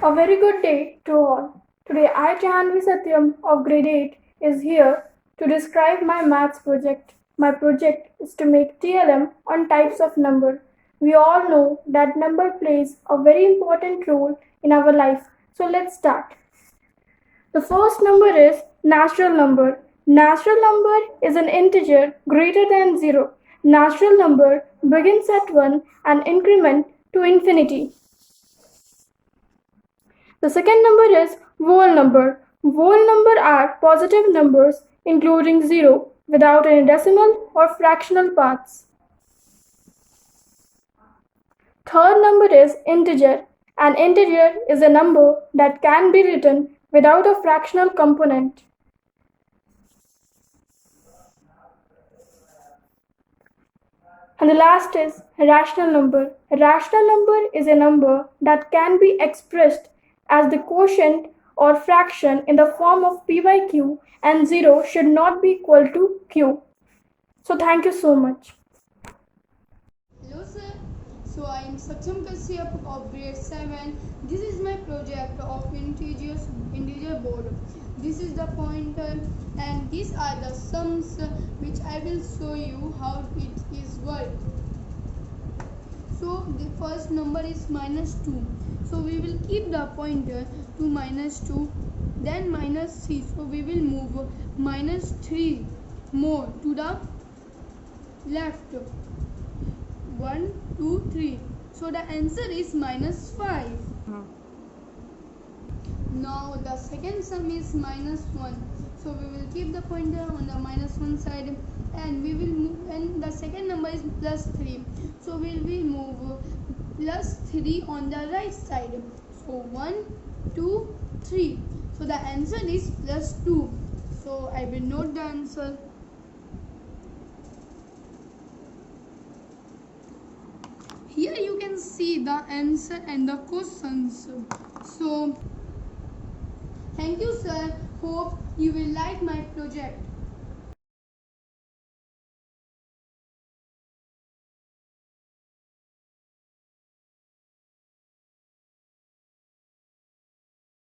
A very good day to all. Today I, Jahanvi of grade 8 is here to describe my maths project. My project is to make TLM on types of number. We all know that number plays a very important role in our life. So let's start. The first number is natural number. Natural number is an integer greater than 0. Natural number begins at 1 and increment to infinity. The second number is whole number. Whole number are positive numbers including 0 without any decimal or fractional parts. Third number is integer. An integer is a number that can be written without a fractional component. And the last is rational number. A rational number is a number that can be expressed as the quotient or fraction in the form of p by q, and 0 should not be equal to q. So thank you so much. Hello sir, so I am Saksham of grade 7. This is my project of integer board. This is the pointer and these are the sums which I will show you how it is worked. So the first number is -2. So we will keep the pointer to -2, then -3. So we will move -3 more to the left. 1, 2, 3. So the answer is -5. Now the second sum is -1. So we will keep the pointer on the -1 side and we will move, and the second number is +3. So we will move +3 on the right side. So 1, 2, 3. So the answer is +2. So I will note the answer. Here you can see the answer and the questions. So thank you sir. Hope you will like my project.